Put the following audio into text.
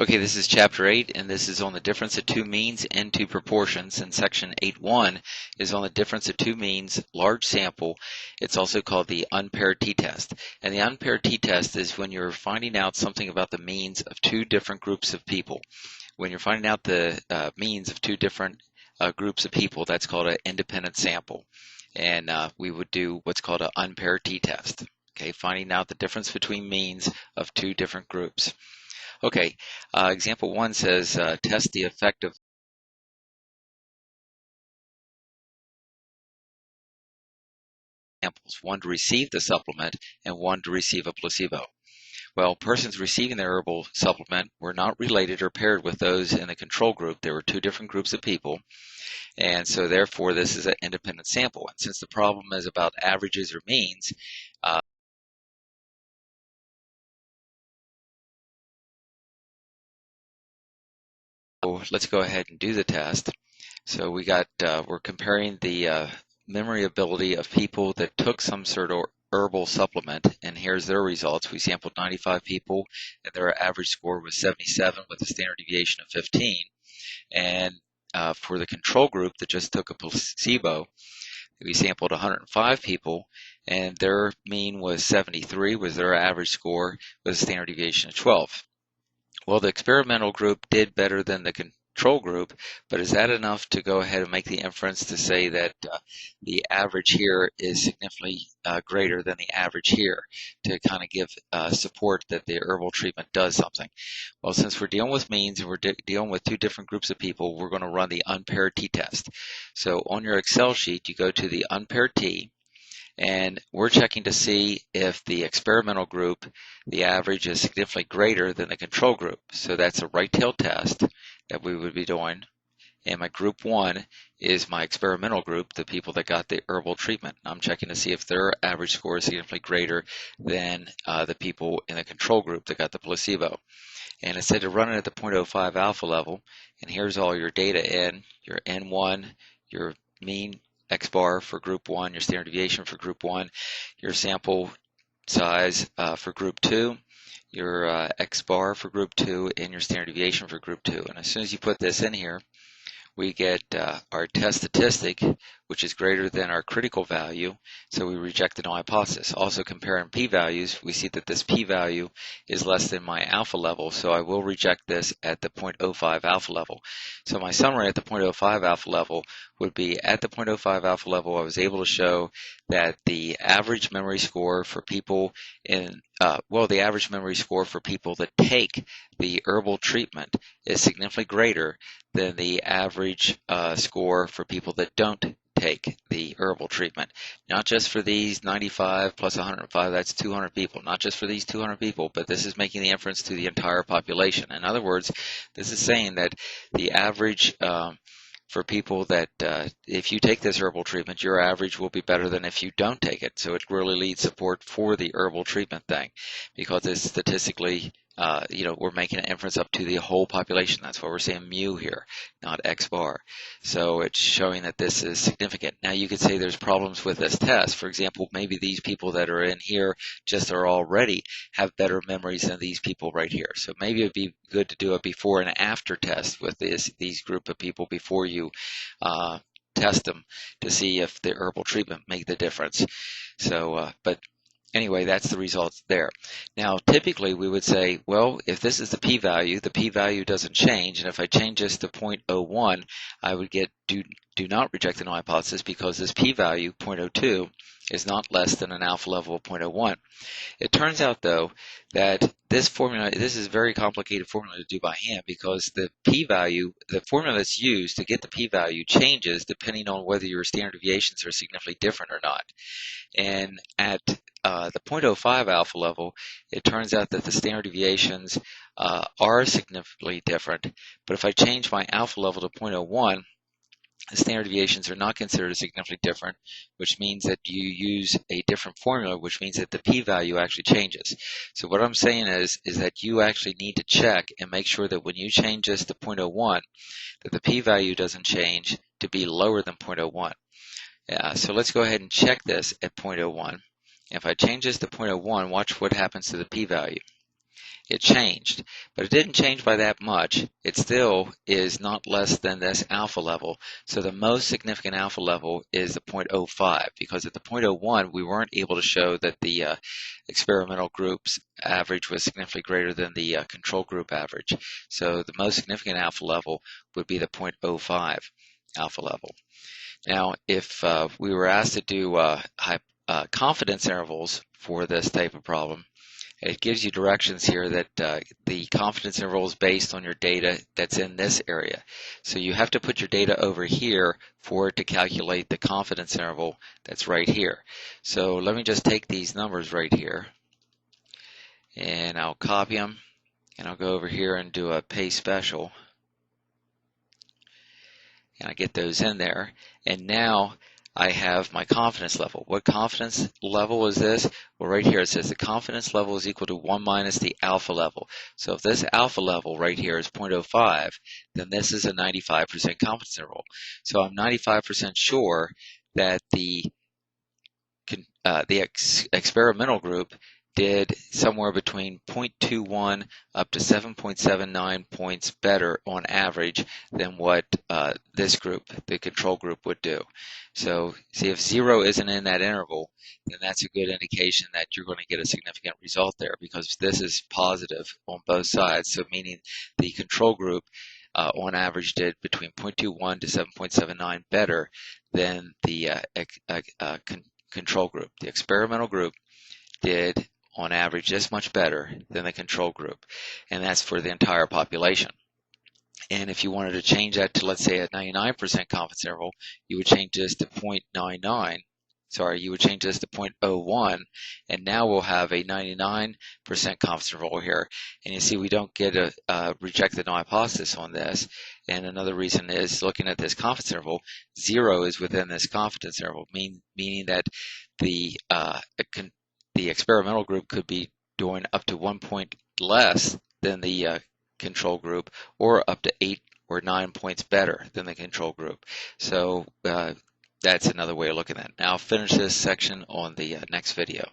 Okay, this is Chapter 8, and this is on the difference of two means and two proportions, and Section 8.1 is on the difference of two means, large sample. It's also called the unpaired t-test. And the unpaired t-test is when you're finding out something about the means of two different groups of people. When you're finding out the means of two different groups of people, that's called an independent sample. And we would do what's called an unpaired t-test. Okay, finding out the difference between means of two different groups. Okay, example 1 says test the effect of samples, one to receive the supplement and one to receive a placebo. Well, persons receiving the herbal supplement were not related or paired with those in the control group. There were two different groups of people, and so therefore this is an independent sample. And since the problem is about averages or means, so let's go ahead and do the test. So we're comparing the memory ability of people that took some sort of herbal supplement, and here's their results. We sampled 95 people, and their average score was 77 with a standard deviation of 15. And for the control group that just took a placebo, we sampled 105 people, and their mean was 73, was their average score with a standard deviation of 12. Well, the experimental group did better than the control group, but is that enough to go ahead and make the inference to say that the average here is significantly greater than the average here, to kind of give support that the herbal treatment does something? Well, since we're dealing with means and we're dealing with two different groups of people, we're going to run the unpaired t-test. So on your Excel sheet, you go to the unpaired t, and we're checking to see if the experimental group, the average is significantly greater than the control group. So that's a right-tailed test that we would be doing. And my group 1 is my experimental group, the people that got the herbal treatment. I'm checking to see if their average score is significantly greater than the people in the control group that got the placebo. And it said to run it at the 0.05 alpha level. And here's all your data in, your N1, your mean X bar for group 1, your standard deviation for group 1, your sample size for group 2, your X bar for group 2, and your standard deviation for group 2. And as soon as you put this in here, we get our test statistic, which is greater than our critical value, so we reject the null hypothesis. Also comparing p-values, we see that this p-value is less than my alpha level, so I will reject this at the 0.05 alpha level. So my summary at the 0.05 alpha level would be, at the 0.05 alpha level, I was able to show that the average memory score for people the average memory score for people that take the herbal treatment is significantly greater than the average score for people that don't take the herbal treatment. Not just for these 95 plus 105, that's 200 people. Not just for these 200 people, but this is making the inference to the entire population. In other words, this is saying that the average for people that if you take this herbal treatment, your average will be better than if you don't take it. So it really leads support for the herbal treatment thing, because it's statistically, we're making an inference up to the whole population. That's why we're saying mu here, not X bar. So it's showing that this is significant. Now you could say there's problems with this test. For example, maybe these people that are in here just are already have better memories than these people right here. So maybe it'd be good to do a before and after test with these group of people before you test them to see if the herbal treatment make the difference. So, but anyway, that's the results there. Now, typically we would say, well, if this is the p-value doesn't change, and if I change this to 0.01, I would get do not reject the null hypothesis, because this p-value, 0.02, is not less than an alpha level of 0.01. It turns out, though, that this is a very complicated formula to do by hand, because the p-value, the formula that's used to get the p-value changes depending on whether your standard deviations are significantly different or not. And at the 0.05 alpha level, it turns out that the standard deviations are significantly different. But if I change my alpha level to 0.01, the standard deviations are not considered significantly different, which means that you use a different formula, which means that the p-value actually changes. So what I'm saying is that you actually need to check and make sure that when you change this to 0.01, that the p-value doesn't change to be lower than 0.01. So let's go ahead and check this at 0.01. If I change this to 0.01, watch what happens to the p-value. it changed, but it didn't change by that much. It still is not less than this alpha level. So the most significant alpha level is the 0.05, because at the 0.01 we weren't able to show that the experimental group's average was significantly greater than the control group average. So the most significant alpha level would be the 0.05 alpha level. Now, if we were asked to do confidence intervals for this type of problem, it gives you directions here that the confidence interval is based on your data that's in this area. So you have to put your data over here for it to calculate the confidence interval that's right here. So let me just take these numbers right here, and I'll copy them, and I'll go over here and do a paste special, and I get those in there. And now I have my confidence level. What confidence level is this? Well, right here it says the confidence level is equal to 1 minus the alpha level. So if this alpha level right here is 0.05, then this is a 95% confidence interval. So I'm 95% sure that the experimental group did somewhere between 0.21 up to 7.79 points better on average than what this group, the control group, would do. So see, if 0 isn't in that interval, then that's a good indication that you're going to get a significant result there, because this is positive on both sides. So meaning the control group on average did between 0.21 to 7.79 better than the control group. The experimental group did on average this much better than the control group, and that's for the entire population. And if you wanted to change that to, let's say, a 99% confidence interval, you would change this to 0.99. Sorry, you would change this to 0.01, and now we'll have a 99% confidence interval here. And you see we don't get a rejected null hypothesis on this. And another reason is, looking at this confidence interval, 0 is within this confidence interval, meaning that the experimental group could be doing up to 1 point less than the control group, or up to 8 or 9 points better than the control group. So that's another way of looking at it. Now I'll finish this section on the next video.